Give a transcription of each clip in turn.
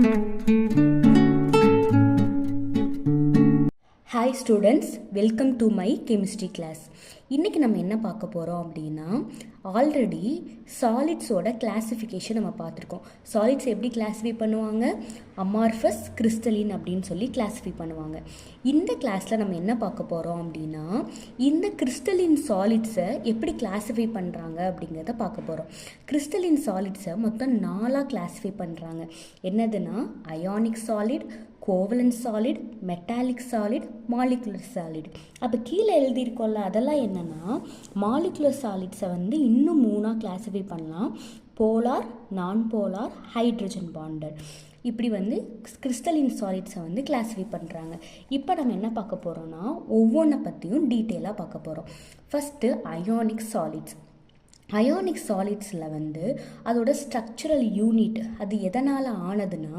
Hi students, welcome to my chemistry class. இன்றைக்கி நம்ம என்ன பார்க்க போகிறோம் அப்படின்னா ஆல்ரெடி சாலிட்ஸோட கிளாஸிஃபிகேஷன் நம்ம பார்த்துருக்கோம். சாலிட்ஸ் எப்படி கிளாஸிஃபை பண்ணுவாங்க? அமார்ஃபஸ், கிறிஸ்டலின் அப்படின்னு சொல்லி கிளாஸிஃபை பண்ணுவாங்க. இந்த கிளாஸில் நம்ம என்ன பார்க்க போகிறோம் அப்படின்னா இந்த கிறிஸ்டலின் சாலிட்ஸை எப்படி கிளாஸிஃபை பண்ணுறாங்க அப்படிங்கிறத பார்க்க போகிறோம். கிறிஸ்டலின் சாலிட்ஸை மொத்தம் 4 கிளாஸிஃபை பண்ணுறாங்க. என்னதுன்னா ionic solid, covalent solid, metallic solid, molecular solid. அப்போ கீழே எழுதியிருக்கோம்ல அதெல்லாம் என்னென்னா மாலிகுலர் சாலிட்ஸை வந்து இன்னும் 3 கிளாஸிஃபை பண்ணலாம். Polar, non polar, hydrogen bonded. இப்படி வந்து கிறிஸ்டலின் சாலிட்ஸை வந்து கிளாஸிஃபை பண்ணுறாங்க. இப்போ நம்ம என்ன பார்க்க போகிறோம்னா ஒவ்வொன்றை பற்றியும் டீட்டெயிலாக பார்க்க போகிறோம். First ionic solids. அயானிக் சாலிட்ஸில் வந்து அதோட ஸ்ட்ரக்சரல் யூனிட் அது எதனால் ஆனதுன்னா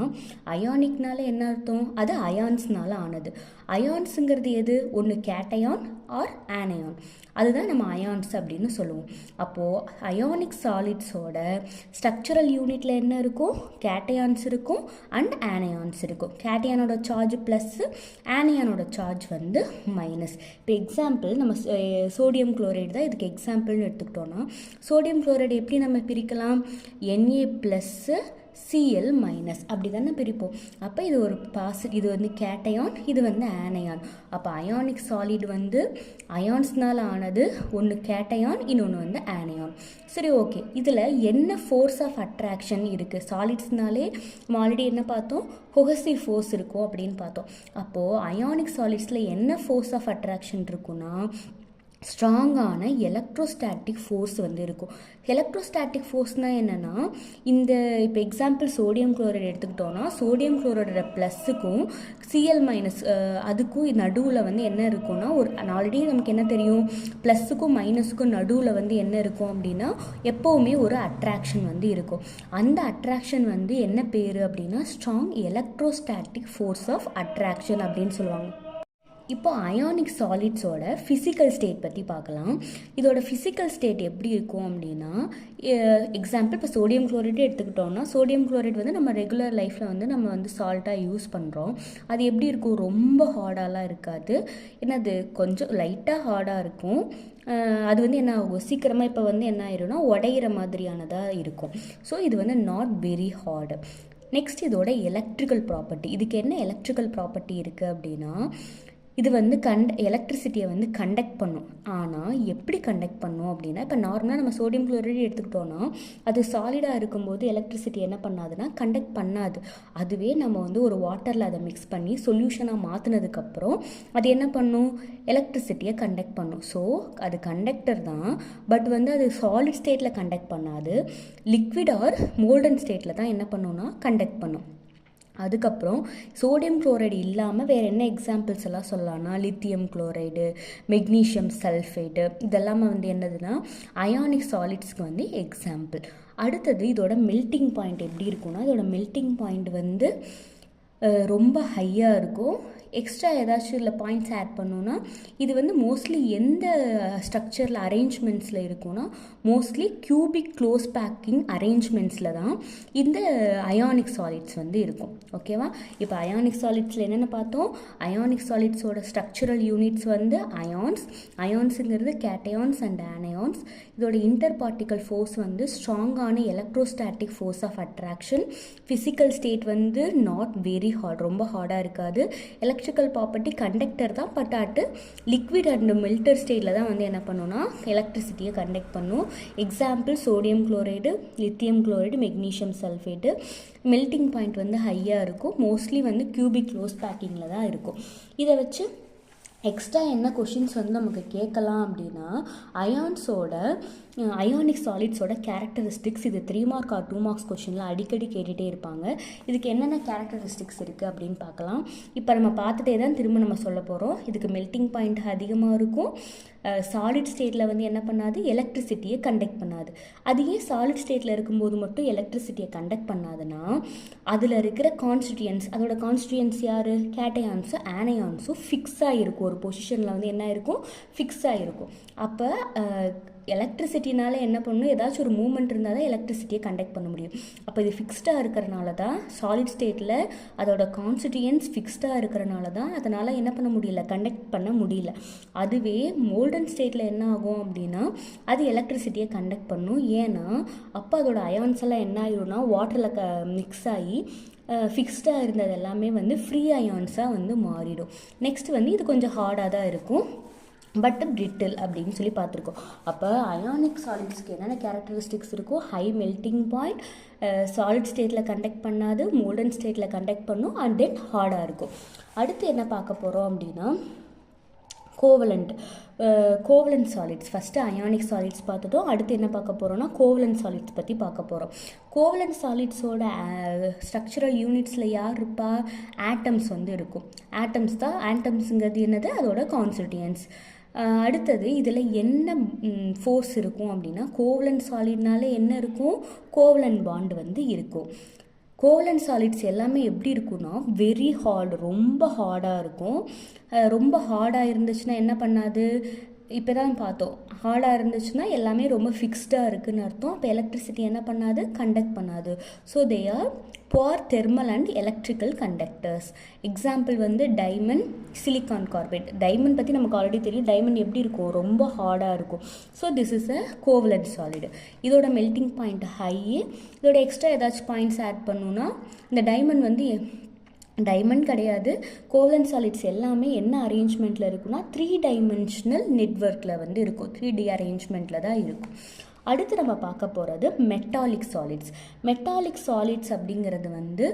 அயானிக்னால என்ன அர்த்தம்? அது அயான்ஸ்னால ஆனது. அயான்ஸுங்கிறது எது? ஒன்று கேட்டயான் ஆர் ஆனயான். அதுதான் நம்ம அயான்ஸ் அப்படின்னு சொல்லுவோம். அப்போது அயானிக் சாலிட்ஸோட ஸ்ட்ரக்சரல் யூனிட்டில் என்ன இருக்கும்? கேட்டயான்ஸ் இருக்கும் அண்ட் ஆனயான்ஸ் இருக்கும். கேட்டயானோட சார்ஜ் ப்ளஸ்ஸு, ஆனயானோட சார்ஜ் வந்து மைனஸ். இப்போ எக்ஸாம்பிள் நம்ம சோடியம் குளோரைடு தான் இதுக்கு எக்ஸாம்பிள்னு எடுத்துக்கிட்டோன்னா சோடியம் குளோரைடு எப்படி நம்ம பிரிக்கலாம்? Na ப்ளஸ்ஸு Cl மைனஸ் அப்படி தானே பிரிப்போம். அப்போ இது ஒரு இது வந்து கேட்டயான், இது வந்து ஆனயான். அப்போ அயானிக் சாலிட் வந்து அயான்ஸ்னால் ஆனது. ஒன்று கேட்டயான், இன்னொன்று வந்து ஆனயான். சரி, ஓகே. இதில் என்ன ஃபோர்ஸ் ஆஃப் அட்ராக்ஷன் இருக்குது? சாலிட்ஸ்னாலே நம்ம ஆல்ரெடி என்ன பார்த்தோம்? கொஹசிவ் ஃபோர்ஸ் இருக்கும் அப்படின்னு பார்த்தோம். அப்போது அயானிக் சாலிட்ஸில் என்ன ஃபோர்ஸ் ஆஃப் அட்ராக்ஷன் இருக்குன்னா ஸ்ட்ராங்கான எலக்ட்ரோஸ்டாட்டிக் ஃபோர்ஸ் வந்து இருக்கும். எலக்ட்ரோஸ்டாட்டிக் ஃபோர்ஸ்னால் என்னென்னா இந்த இப்போ எக்ஸாம்பிள் சோடியம் குளோரைடு எடுத்துக்கிட்டோன்னா சோடியம் குளோரைடோட ப்ளஸ்ஸுக்கும் Cl மைனஸ் அதுக்கும் நடுவில் வந்து என்ன இருக்குன்னா ஒரு ஆல்ரெடி நமக்கு என்ன தெரியும்? ப்ளஸ்ஸுக்கும் மைனஸுக்கும் நடுவில் வந்து என்ன இருக்கும் அப்படின்னா எப்போவுமே ஒரு அட்ராக்ஷன் வந்து இருக்கும். அந்த அட்ராக்ஷன் வந்து என்ன பேர் அப்படின்னா strong electrostatic force of attraction அப்படின்னு சொல்லுவாங்க. இப்போ அயானிக் சாலிட்ஸோட ஃபிசிக்கல் ஸ்டேட் பற்றி பார்க்கலாம். இதோட ஃபிசிக்கல் ஸ்டேட் எப்படி இருக்கும் அப்படின்னா எக்ஸாம்பிள் இப்போ சோடியம் குளோரைடு எடுத்துக்கிட்டோம்னா சோடியம் குளோரைடு வந்து நம்ம ரெகுலர் லைஃப்பில் வந்து நம்ம வந்து சால்ட்டாக யூஸ் பண்ணுறோம். அது எப்படி இருக்கும்? ரொம்ப ஹார்டாலாம் இருக்காது. ஏன்னா அது கொஞ்சம் லைட்டாக ஹார்டாக இருக்கும். அது வந்து என்ன ஆகும்? சீக்கிரமாக இப்போ வந்து என்ன ஆயிரும்னா உடையிற மாதிரியானதாக இருக்கும். ஸோ இது வந்து நாட் வெரி ஹார்டு. நெக்ஸ்ட் இதோட எலக்ட்ரிக்கல் ப்ராப்பர்ட்டி. இதுக்கு என்ன எலக்ட்ரிக்கல் ப்ராப்பர்ட்டி இருக்குது அப்படின்னா இது வந்து எலக்ட்ரிசிட்டியை வந்து கண்டக்ட் பண்ணும். ஆனால் எப்படி கண்டக்ட் பண்ணும் அப்படின்னா இப்போ நார்மலாக நம்ம சோடியம் குளோரைடு எடுத்துக்கிட்டோன்னா அது சாலிடாக இருக்கும்போது எலக்ட்ரிசிட்டி என்ன பண்ணாதுன்னா கண்டக்ட் பண்ணாது. அதுவே நம்ம வந்து ஒரு வாட்டரில் அதை மிக்ஸ் பண்ணி சொல்யூஷனாக மாற்றினதுக்கப்புறம் அது என்ன பண்ணும்? எலக்ட்ரிசிட்டியை கண்டக்ட் பண்ணும். ஸோ அது கண்டக்டர் தான். பட் வந்து அது சாலிட் ஸ்டேட்டில் கண்டக்ட் பண்ணாது. லிக்விட் ஆர் மோல்டன் ஸ்டேட்டில் தான் என்ன பண்ணுன்னா கண்டக்ட் பண்ணும். அதுக்கப்புறம் சோடியம் குளோரைடு இல்லாமல் வேறு என்ன எக்ஸாம்பிள்ஸ் எல்லாம் சொல்லலாம்னா லித்தியம் குளோரைடு, மெக்னீஷியம் சல்ஃபேட்டு இதெல்லாமே வந்து என்னதுன்னா அயானிக் சாலிட்ஸ்க்கு வந்து எக்ஸாம்பிள். அடுத்தது இதோட மெல்ட்டிங் பாயிண்ட் எப்படி இருக்குன்னா இதோட மெல்ட்டிங் பாயிண்ட் வந்து ரொம்ப ஹையாக இருக்கும். எக்ஸ்ட்ரா ஏதாச்சும் இல்லை பாயிண்ட்ஸ் ஆட் பண்ணோன்னா இது வந்து மோஸ்ட்லி எந்த ஸ்ட்ரக்சரில் அரேஞ்ச்மெண்ட்ஸில் இருக்குன்னா மோஸ்ட்லி கியூபிக் க்ளோஸ் பேக்கிங் அரேஞ்ச்மெண்ட்ஸில் தான் இந்த அயானிக் சாலிட்ஸ் வந்து இருக்கும். ஓகேவா? இப்போ அயானிக் சாலிட்ஸில் என்னென்ன பார்த்தோம்? அயானிக் சாலிட்ஸோட ஸ்ட்ரக்சரல் யூனிட்ஸ் வந்து அயான்ஸ். அயான்ஸுங்கிறது கேட்டயான்ஸ் அண்ட் ஆனயான்ஸ். இதோட இன்டர் பார்ட்டிக்கல் ஃபோர்ஸ் வந்து ஸ்ட்ராங்கான electrostatic force of attraction. Physical state வந்து நாட் வெரி ஹார்ட், ரொம்ப ஹார்டாக இருக்காது. எலக்ட்ரிக்கல் ப்ராப்பர்ட்டி கண்டக்டர் தான். But at liquid and molten ஸ்டேட்டில் தான் வந்து என்ன பண்ணுன்னா எலக்ட்ரிசிட்டியை கண்டக்ட் பண்ணும். Example sodium chloride, lithium chloride, magnesium sulphate. Melting point வந்து ஹையாக இருக்கும். மோஸ்ட்லி வந்து கியூபிக் க்ளோஸ் பேக்கிங்கில் தான் இருக்கும். இதை வச்சு எக்ஸ்ட்ரா என்ன கொஷின்ஸ் வந்து நமக்கு கேட்கலாம் அப்படின்னா அயானிக் சாலிட்ஸோட கேரக்டரிஸ்டிக்ஸ். இது 3 மார்க் ஆர் 2 மார்க்ஸ் கொஷினில் அடிக்கடி கேட்டுகிட்டே இருப்பாங்க. இதுக்கு என்னென்ன கேரக்டரிஸ்டிக்ஸ் இருக்குது அப்படின்னு பார்க்கலாம். இப்போ நம்ம பார்த்துட்டே தான் திரும்ப நம்ம சொல்ல போகிறோம். இதுக்கு மெல்ட்டிங் பாயிண்ட் அதிகமாக இருக்கும். சாலிட் ஸ்டேட்டில் வந்து என்ன பண்ணாது? எலக்ட்ரிசிட்டியை கண்டக்ட் பண்ணாது. அது ஏன் சாலிட் ஸ்டேட்டில் இருக்கும்போது மட்டும் எலக்ட்ரிசிட்டியை கண்டக்ட் பண்ணாதுன்னா அதில் இருக்கிற கான்ஸ்டிடியன்ஸ், அதோட கான்ஸ்டிடியன்ஸ் யார்? கேட்டயான்ஸும் ஆனயான்ஸும் ஃபிக்ஸாக இருக்கும். ஒரு பொசிஷனில் வந்து என்ன இருக்கும்? ஃபிக்ஸாக இருக்கும். அப்போ எலக்ட்ரிசிட்டினால என்ன பண்ணணும், ஏதாச்சும் ஒரு மூவ்மெண்ட் இருந்தால் தான் எலக்ட்ரிசிட்டியை கண்டக்ட் பண்ண முடியும். அப்போ இது ஃபிக்ஸ்டாக இருக்கிறனால தான் சாலிட் ஸ்டேட்டில் அதோட கான்ஸ்டிடியூயன்ஸ் ஃபிக்ஸ்டாக இருக்கிறனால தான் அதனால் என்ன பண்ண முடியல, கண்டக்ட் பண்ண முடியல. அதுவே மோல்டன் ஸ்டேட்டில் என்ன ஆகும் அப்படின்னா அது எலக்ட்ரிசிட்டியை கண்டக்ட் பண்ணும். ஏன்னா அப்போ அதோட அயான்ஸ் எல்லாம் என்ன ஆகிடும்னா வாட்டரில் மிக்ஸ் ஆகி ஃபிக்ஸ்டாக இருந்தது எல்லாமே வந்து ஃப்ரீ அயான்ஸாக வந்து மாறிடும். நெக்ஸ்ட் வந்து இது கொஞ்சம் ஹார்டாக தான் இருக்கும், பட் பிரிட்டில் அப்படின்னு சொல்லி பார்த்துருக்கோம். அப்போ அயானிக் சாலிட்ஸ்க்கு என்னென்ன கேரக்டரிஸ்டிக்ஸ் இருக்கும், ஹை மெல்டிங் பாயிண்ட், சாலிட் ஸ்டேட்டில் கண்டக்ட் பண்ணாது, மோல்டன் ஸ்டேட்டில் கண்டக்ட் பண்ணும், அண்ட் தென் ஹார்டாக இருக்கும். அடுத்து என்ன பார்க்க போகிறோம் அப்படின்னா covalent solids. First ionic solids பார்த்துட்டோம். அடுத்து என்ன பார்க்க போகிறோம்னா கோவலண்ட் சாலிட்ஸ் பற்றி பார்க்க போகிறோம். கோவலண்ட் சாலிட்ஸோட ஸ்ட்ரக்சரல் யூனிட்ஸில் யார் இருப்பா, ஆட்டம்ஸ் வந்து இருக்கும். ஆட்டம்ஸ் தான், ஆட்டம்ஸுங்கிறது என்னது, அதோட கான்ஸ்டிடியூயன்ஸ். அடுத்தது இதில் என்ன ஃபோர்ஸ் இருக்கும் அப்படின்னா கோவலண்ட் சாலிட்னால என்ன இருக்கும், கோவலண்ட் பாண்ட் வந்து இருக்கும். கோவலண்ட் சாலிட்ஸ் எல்லாமே எப்படி இருக்குன்னா வெரி ஹார்டு, ரொம்ப ஹார்டாக இருக்கும். ரொம்ப ஹார்டாக இருந்துச்சுன்னா என்ன பண்ணாது, இப்போ தான் பார்த்தோம், ஹார்டாக இருந்துச்சுன்னா எல்லாமே ரொம்ப ஃபிக்ஸ்டாக இருக்குதுன்னு அர்த்தம். அப்போ எலக்ட்ரிசிட்டி என்ன பண்ணாது, கண்டக்ட் பண்ணாது. So they are poor thermal and electrical conductors. Example வந்து டைமண்ட், சிலிக்கான் கார்பைட். டைமண்ட் பற்றி நமக்கு ஆல்ரெடி தெரியும், டைமண்ட் எப்படி இருக்கும், ரொம்ப ஹார்டாக இருக்கும். So this is a covalent solid. இதோட மெல்டிங் பாயிண்ட் ஹை. இதோட எக்ஸ்ட்ரா ஏதாச்சும் பாயிண்ட்ஸ் ஆட் பண்ணணுன்னா இந்த டைமண்ட் வந்து டைமண்ட் கிடையாது, கோவலண்ட் சாலிட்ஸ் எல்லாமே என்ன அரேஞ்ச்மெண்ட்டில் இருக்குன்னா 3 டைமென்ஷனல் நெட்வொர்க்கில் வந்து இருக்கும், 3D அரேஞ்ச்மெண்ட்டில் தான் இருக்கும். அடுத்து நம்ம பார்க்க போகிறது மெட்டாலிக் சாலிட்ஸ். மெட்டாலிக் சாலிட்ஸ் அப்படிங்கிறது வந்து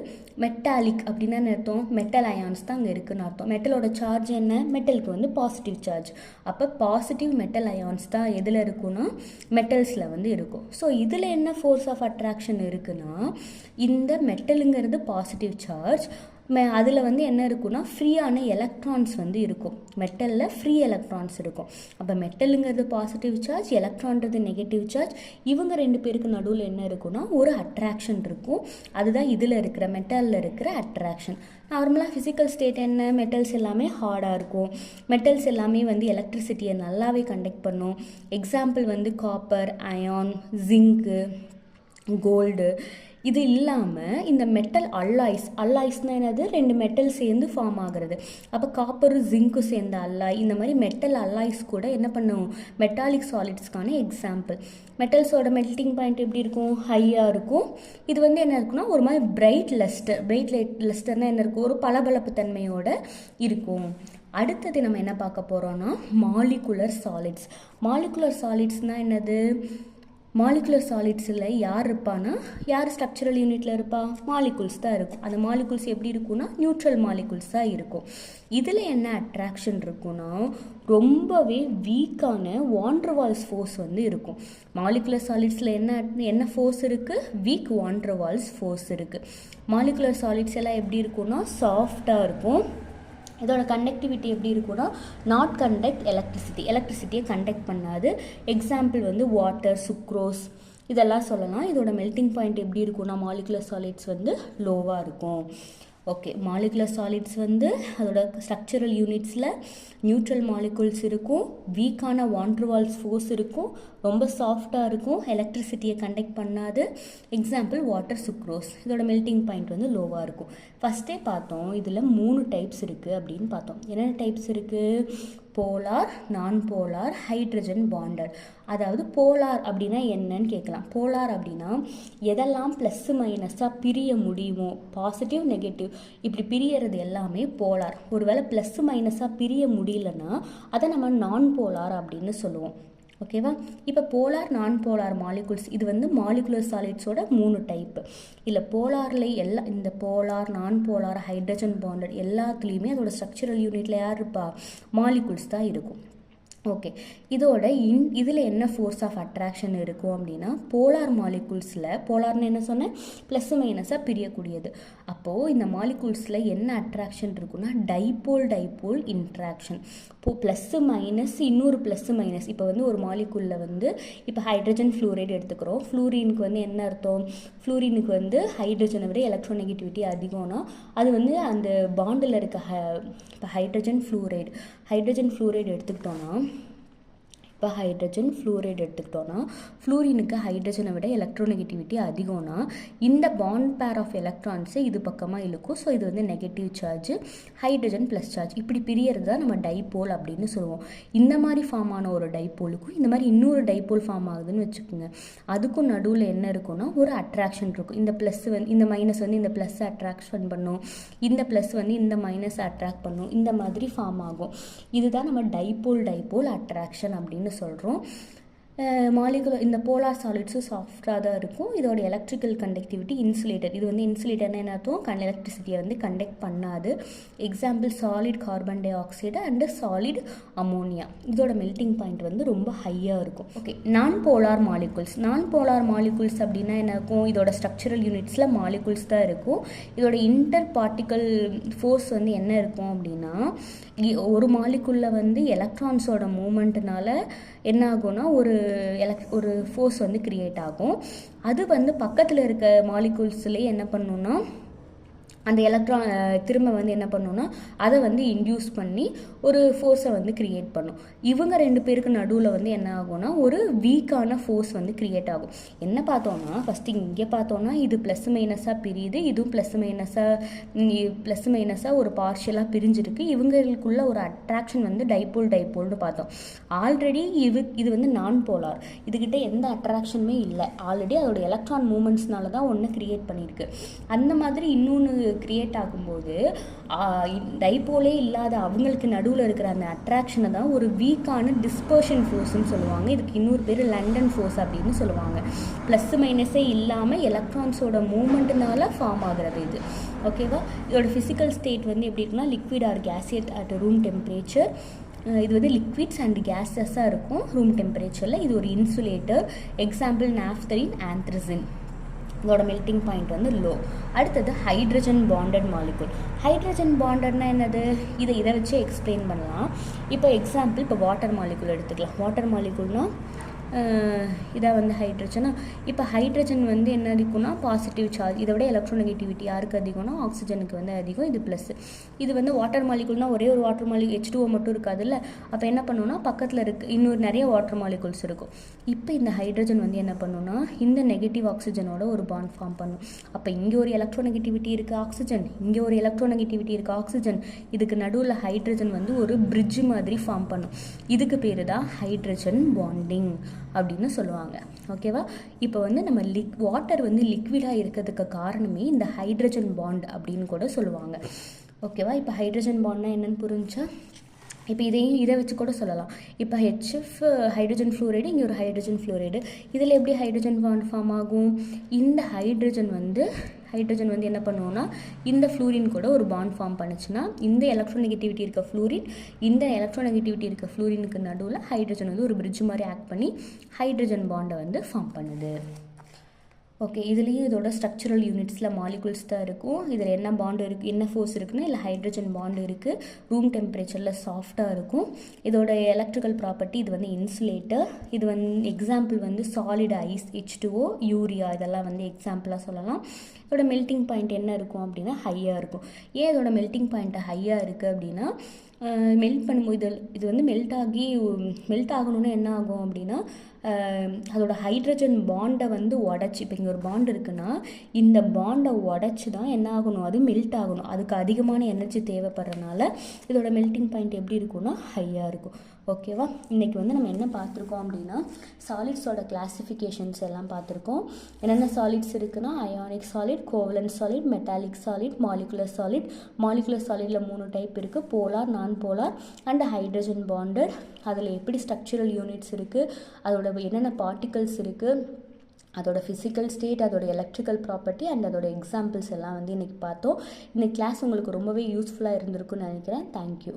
மெட்டாலிக் அப்படின்னா அர்த்தம், மெட்டல் அயான்ஸ் தான் அங்கே இருக்குன்னு அர்த்தம். மெட்டலோட சார்ஜ் என்ன, மெட்டலுக்கு வந்து பாசிட்டிவ் சார்ஜ். அப்போ பாசிட்டிவ் மெட்டல் அயான்ஸ் தான் எதில் இருக்குன்னா மெட்டல்ஸில் வந்து இருக்கும். ஸோ இதில் என்ன ஃபோர்ஸ் ஆஃப் அட்ராக்ஷன் இருக்குன்னா இந்த மெட்டலுங்கிறது பாசிட்டிவ் சார்ஜ், அதில் வந்து என்ன இருக்குன்னா ஃப்ரீயான எலக்ட்ரான்ஸ் வந்து இருக்கும். மெட்டலில் ஃப்ரீ எலக்ட்ரான்ஸ் இருக்கும். அப்போ மெட்டலுங்கிறது பாசிட்டிவ் சார்ஜ், எலக்ட்ரான்றது நெகட்டிவ் சார்ஜ். இவங்க 2 பேருக்கு நடுவில் என்ன இருக்குன்னா ஒரு அட்ராக்ஷன் இருக்கும். அதுதான் இதில் இருக்கிற மெட்டலில் இருக்கிற அட்ராக்ஷன். நார்மலாக ஃபிசிக்கல் ஸ்டேட் என்ன, மெட்டல்ஸ் எல்லாமே ஹார்டாக இருக்கும். மெட்டல்ஸ் எல்லாமே வந்து எலக்ட்ரிசிட்டியை நல்லாவே கண்டக்ட் பண்ணும். எக்ஸாம்பிள் வந்து காப்பர், அயான், ஜிங்க்கு, கோல்டு. இது இல்லாமல் இந்த மெட்டல் அல்லாய்ஸ்னால் என்னது, 2 மெட்டல் சேர்ந்து ஃபார்ம் ஆகிறது. அப்போ காப்பரும் ஜிங்க்கும் சேர்ந்த அல்லாய், இந்த மாதிரி மெட்டல் அல்லாய்ஸ் கூட என்ன பண்ணும், மெட்டாலிக் சாலிட்ஸ்க்கான எக்ஸாம்பிள். மெட்டல்ஸோட மெல்டிங் பாயிண்ட் எப்படி இருக்கும், ஹையாக இருக்கும். இது வந்து என்ன இருக்குன்னா ஒரு மாதிரி பிரைட் லெஸ்டர்னால் என்ன இருக்கும், ஒரு பளபளப்பு தன்மையோட இருக்கும். அடுத்தது நம்ம என்ன பார்க்க போகிறோன்னா மாலிகுலர் சாலிட்ஸ். மாலிகுலர் சாலிட்ஸ்னால் என்னது, மாலிகுலர் சாலிட்ஸில் யார் இருப்பான்னா, யார் ஸ்ட்ரக்சரல் யூனிட்டில் இருப்பா, மாலிகுல்ஸ் தான் இருக்கும். அந்த மாலிகுல்ஸ் எப்படி இருக்குன்னா நியூட்ரல் மாலிகுல்ஸ் தான் இருக்கும். இதில் என்ன அட்ராக்ஷன் இருக்குன்னா ரொம்பவே வீக்கான வாண்டர்வால்ஸ் ஃபோர்ஸ் வந்து இருக்கும். மாலிகுலர் சாலிட்ஸில் என்ன ஃபோர்ஸ் இருக்குது, வீக் வாண்டர்வால்ஸ் ஃபோர்ஸ் இருக்குது. மாலிகுலர் சாலிட்ஸ் எல்லாம் எப்படி இருக்குன்னா சாஃப்டாக இருக்கும். இதோட கண்டக்டிவிட்டி எப்படி இருக்குன்னா நாட் கண்டக்ட் எலக்ட்ரிசிட்டியை கண்டக்ட் பண்ணாது. எக்ஸாம்பிள் வந்து வாட்டர், சுக்ரோஸ் இதெல்லாம் சொல்லலாம். இதோட மெல்டிங் பாயிண்ட் எப்படி இருக்குன்னா மாலிகுலர் சாலிட்ஸ் வந்து லோவாக இருக்கும். ஓகே, மாலிகுலர் சாலிட்ஸ் வந்து அதோட ஸ்ட்ரக்சரல் யூனிட்ஸில் நியூட்ரல் மாலிகுல்ஸ் இருக்கும், வீக்கான வாண்டர்வால்ஸ் ஃபோர்ஸ் இருக்கும், ரொம்ப சாஃப்டாக இருக்கும், எலக்ட்ரிசிட்டியை கண்டக்ட் பண்ணாது. Example water, sucrose. இதோட மெல்டிங் பாயிண்ட் வந்து லோவாக இருக்கும். ஃபஸ்ட்டே பார்த்தோம் இதில் 3 டைப்ஸ் இருக்குது அப்படின்னு பார்த்தோம். என்னென்ன டைப்ஸ் இருக்குது, polar, non polar, hydrogen bonded. அதாவது போலார் அப்படின்னா என்னன்னு கேட்கலாம். போலார் அப்படின்னா எதெல்லாம் ப்ளஸ் மைனஸாக பிரிய முடியுமோ, பாசிட்டிவ் நெகட்டிவ் இப்படி பிரியறது எல்லாமே போலார். ஒருவேளை ப்ளஸ் மைனஸாக பிரிய முடியலன்னா அதை நம்ம நான் போலார் அப்படின்னு சொல்லுவோம். ஓகேவா, இப்போ போலார், நான் போலார் மாலிகுல்ஸ் இது வந்து மாலிகுலர் சாலிட்ஸோட 3 டைப்பு. இல்லை போலாரில் இந்த polar, non polar, hydrogen bonded எல்லாத்துலேயுமே அதோட ஸ்ட்ரக்சரல் யூனிட்டில் யார் இருப்பா, மாலிகுல்ஸ் தான் இருக்கும். ஓகே, இதோட இதில் என்ன ஃபோர்ஸ் ஆஃப் அட்ராக்ஷன் இருக்கும் அப்படின்னா போலார் மாலிகுல்ஸில், போலார்னு என்ன சொன்னேன், ப்ளஸ் மைனஸாக பிரியக்கூடியது. அப்போது இந்த மாலிகுல்ஸில் என்ன அட்ராக்ஷன் இருக்குன்னா டைபோல் இன்ட்ராக்ஷன். இப்போது ப்ளஸ்ஸு மைனஸ், இன்னொரு ப்ளஸ்ஸு மைனஸ். இப்போ வந்து ஒரு மாலிகுலில் வந்து இப்போ ஹைட்ரஜன் ஃப்ளூரைடு எடுத்துக்கிறோம். ஃப்ளூரினுக்கு வந்து என்ன அர்த்தம், ஃப்ளூரினுக்கு வந்து ஹைட்ரஜனை விட எலக்ட்ரோநெகட்டிவிட்டி அதிகம்னா அது வந்து அந்த பாண்டில் இருக்க இப்போ ஹைட்ரஜன் ஃப்ளூரைடு எடுத்துக்கிட்டோன்னா இப்போ ஹைட்ரஜன் ஃப்ளூரைடு எடுத்துக்கிட்டோன்னா ஃப்ளூரினுக்கு ஹைட்ரஜனை விட எலக்ட்ரோநெகட்டிவிட்டி அதிகம்னா இந்த பாண்ட் பேர் ஆஃப் எலக்ட்ரான்ஸை இது பக்கமாக இழுக்கும். ஸோ இது வந்து negative charge, hydrogen plus charge. இப்படி பிரியறது தான் நம்ம டைபோல் அப்படின்னு சொல்லுவோம். இந்த மாதிரி ஃபார்ம் ஆன ஒரு டைபோலுக்கும் இந்த மாதிரி இன்னொரு டைபோல் ஃபார்ம் ஆகுதுன்னு வச்சுக்கோங்க. அதுக்கும் நடுவில் என்ன இருக்குன்னா ஒரு அட்ராக்ஷன் இருக்கும். இந்த ப்ளஸ் வந்து இந்த மைனஸ் வந்து இந்த ப்ளஸ் அட்ராக்ஷன் பண்ணும், இந்த ப்ளஸ் வந்து இந்த மைனஸ் அட்ராக்ட் பண்ணும். இந்த மாதிரி ஃபார்ம் ஆகும். இதுதான் நம்ம டைபோல் அட்ராக்ஷன் அப்படின்னு சொல்கிறோம். மாலிகுலர் இந்த போலார் சாலிட்ஸும் சாஃப்டாக தான் இருக்கும். இதோட எலக்ட்ரிக்கல் கண்டக்டிவிட்டி இன்சுலேட்டர். இது வந்து இன்சுலேட்டர்னா என்ன அர்த்தம்? எலக்ட்ரிசிட்டியை வந்து கண்டக்ட் பண்ணாது. Example solid carbon di oxide and solid ammonia. இதோட மெல்டிங் பாயிண்ட் வந்து ரொம்ப ஹையாக இருக்கும். ஓகே, நான் போலார் மாலிகுல்ஸ் அப்படின்னா என்ன இருக்கும்? இதோட ஸ்ட்ரக்சரல் யூனிட்ஸில் மாலிகுல்ஸ் தான் இருக்கும். இதோட இன்டர் பார்ட்டிக்கல் ஃபோர்ஸ் வந்து என்ன இருக்கும் அப்படின்னா, ஒரு மாலிகுலில் வந்து எலக்ட்ரான்ஸோட மூமெண்ட்னால என்ன ஆகும்னா ஒரு ஃபோர்ஸ் வந்து கிரியேட் ஆகும். அது வந்து பக்கத்தில் இருக்க மாலிகூல்ஸ்லேயே என்ன பண்ணுன்னா அந்த எலக்ட்ரான் திரும்ப வந்து என்ன பண்ணுன்னா அதை வந்து இன்டியூஸ் பண்ணி ஒரு ஃபோர்ஸை வந்து கிரியேட் பண்ணும். இவங்க ரெண்டு பேருக்கு நடுவில் வந்து என்ன ஆகும்னா ஒரு வீக்கான ஃபோர்ஸ் வந்து கிரியேட் ஆகும். என்ன பார்த்தோன்னா ஃபஸ்ட்டு இங்கே பார்த்தோன்னா இது ப்ளஸ் மைனஸாக பிரியுது, இதுவும் ப்ளஸ் மைனஸாக ஒரு பார்ஷியலாக பிரிஞ்சிருக்கு. இவங்களுக்குள்ள ஒரு அட்ராக்ஷன் வந்து டைபோல்னு பார்த்தோம். ஆல்ரெடி இது வந்து நான் போலார், இதுகிட்ட எந்த அட்ராக்ஷனுமே இல்லை. ஆல்ரெடி அதோட எலக்ட்ரான் மூமெண்ட்ஸ்னால தான் ஒன்று கிரியேட் பண்ணியிருக்கு. அந்த மாதிரி இன்னொன்று கிரியேட் ஆகும்போது டைபோலே இல்லாத அவங்களுக்கு நடுவில் இருக்கிற அந்த அட்ராக்ஷனை தான் ஒரு வீக்கான டிஸ்பர்ஷன் ஃபோர்ஸ்ன்னு சொல்லுவாங்க. இதுக்கு இன்னொரு பேர் லண்டன் ஃபோர்ஸ் அப்படின்னு சொல்லுவாங்க. ப்ளஸ் மைனஸே இல்லாமல் எலக்ட்ரான்ஸோட மூமெண்ட்னால ஃபார்ம் ஆகிறது இது. ஓகேவா? இதோட ஃபிசிக்கல் ஸ்டேட் வந்து எப்படி இருக்குன்னா liquid or gaseous at room temperature. இது வந்து லிக்விட்ஸ் அண்ட் கேஸஸாக இருக்கும் ரூம் டெம்பரேச்சரில். இது ஒரு இன்சுலேட்டர். Example naphthalene, anthracene. இதோட மெல்டிங் பாயிண்ட் வந்து லோ. அடுத்தது ஹைட்ரஜன் பாண்டட் மாலிகுல். ஹைட்ரஜன் பாண்டட்னா என்னது? இதை வச்சு எக்ஸ்பிளைன் பண்ணலாம். இப்போ எக்ஸாம்பிள் இப்போ வாட்டர் மாலிகுல் எடுத்துக்கலாம். வாட்டர் மாலிகுல்னா இதாக வந்து ஹைட்ரஜனா. இப்போ ஹைட்ரஜன் வந்து என்ன இருக்குன்னா பாசிட்டிவ் சார்ஜ். இதை விட எலக்ட்ரோநெகட்டிவிட்டி யாருக்கு அதிகம்னா ஆக்சிஜனுக்கு வந்து அதிகம். இது ப்ளஸ். இது வந்து வாட்டர் மாலிகுல்னா ஒரே ஒரு வாட்டர் மாலிகுல் H2O மட்டும் இருக்காதுல்ல. அப்போ என்ன பண்ணுன்னா பக்கத்தில் இன்னொரு நிறைய வாட்டர் மாலிகுல்ஸ் இருக்கும். இப்போ இந்த ஹைட்ரஜன் வந்து என்ன பண்ணுன்னா இந்த நெகட்டிவ் ஆக்சிஜனோட ஒரு பாண்ட் ஃபார்ம் பண்ணும். அப்போ இங்கே ஒரு எலக்ட்ரோநெகட்டிவிட்டி இருக்குது ஆக்சிஜன், இங்கே ஒரு எலக்ட்ரோநெகட்டிவிட்டி இருக்குது ஆக்சிஜன். இதுக்கு நடுவில் ஹைட்ரஜன் வந்து ஒரு பிரிட்ஜ் மாதிரி ஃபார்ம் பண்ணும். இதுக்கு பேர் தான் ஹைட்ரஜன் பாண்டிங் அப்படின்னு சொல்லுவாங்க. ஓகேவா? இப்போ வந்து நம்ம வாட்டர் வந்து லிக்விடாக இருக்கிறதுக்கு காரணமே இந்த ஹைட்ரஜன் பாண்ட் அப்படின்னு கூட சொல்லுவாங்க. ஓகேவா? இப்போ ஹைட்ரஜன் பாண்ட்னா என்னன்னு புரிஞ்சா? இப்போ இதை வச்சு கூட சொல்லலாம். இப்போ HF ஹைட்ரஜன் ஃப்ளூரைடு, இங்கே ஒரு ஹைட்ரஜன் ஃப்ளூரைடு. இதில் எப்படி ஹைட்ரஜன் பாண்ட் ஃபார்ம் ஆகும்? இந்த ஹைட்ரஜன் வந்து என்ன பண்ணுவோம்னா இந்த ஃப்ளூரின் கூட ஒரு பாண்ட் ஃபார்ம் பண்ணுச்சுன்னா இந்த எலக்ட்ரோநெகட்டிவிட்டி இருக்க ஃப்ளூரின் இந்த எலக்ட்ரோநெகட்டிவிட்டி இருக்க ஃப்ளூரினுக்கு நடுவில் ஹைட்ரஜன் வந்து ஒரு பிரிட்ஜ் மாதிரி ஆக்ட் பண்ணி ஹைட்ரஜன் பாண்டை வந்து ஃபார்ம் பண்ணுது. ஓகே, இதுலேயும் இதோட ஸ்ட்ரக்சரல் யூனிட்ஸில் மாலிகுல்ஸ் தான் இருக்கும். இதில் என்ன பாண்டு இருக்குது, என்ன ஃபோர்ஸ் இருக்குன்னா இல்லை ஹைட்ரஜன் பாண்டு இருக்குது. ரூம் டெம்பரேச்சரில் சாஃப்டாக இருக்கும். இதோட எலக்ட்ரிக்கல் ப்ராப்பர்ட்டி இது வந்து இன்சுலேட்டர். இது வந்து எக்ஸாம்பிள் வந்து சாலிட் ஐஸ், H2O, யூரியா இதெல்லாம் வந்து எக்ஸாம்பிளாக சொல்லலாம். இதோட மெல்டிங் பாயிண்ட் என்ன இருக்கும் அப்படின்னா ஹையாக இருக்கும். ஏன் இதோட மெல்டிங் பாயிண்ட்டு ஹையாக இருக்குது அப்படின்னா மெல்ட் பண்ணும்போது இது வந்து மெல்ட் ஆகணும்னா என்ன ஆகும் அப்படின்னா அதோட ஹைட்ரஜன் பாண்டை வந்து உடச்சி, இப்போ இங்கே ஒரு பாண்ட் இருக்குன்னா இந்த பாண்டை உடச்சி தான் என்ன ஆகணும், அது மெல்ட் ஆகணும். அதுக்கு அதிகமான எனர்ஜி தேவைப்படுறதுனால இதோட மெல்டிங் பாயிண்ட் எப்படி இருக்கும்னா ஹையாக இருக்கும். ஓகேவா? இன்றைக்கி வந்து நம்ம என்ன பார்த்துருக்கோம் அப்படின்னா சாலிட்ஸோட கிளாசிஃபிகேஷன்ஸ் எல்லாம் பார்த்துருக்கோம். என்னென்ன சாலிட்ஸ் இருக்குன்னா ionic solid, covalent solid, metallic solid, molecular solid. Molecular சாலிடில் 3 டைப் இருக்குது, polar, non polar and hydrogen bonded. அதில் எப்படி ஸ்ட்ரக்சரல் யூனிட்ஸ் இருக்குது, அதோட என்னென்ன பார்ட்டிகல்ஸ் இருக்குது, அதோட ஃபிசிக்கல் ஸ்டேட், அதோட எலக்ட்ரிக்கல் ப்ராப்பர்ட்டி அண்ட் அதோட எக்ஸாம்பிள்ஸ் எல்லாம் வந்து இன்றைக்கி பார்த்தோம். இன்றைக்கி கிளாஸ் உங்களுக்கு ரொம்பவே யூஸ்ஃபுல்லாக இருந்திருக்குன்னு நினைக்கிறேன். தேங்க்யூ.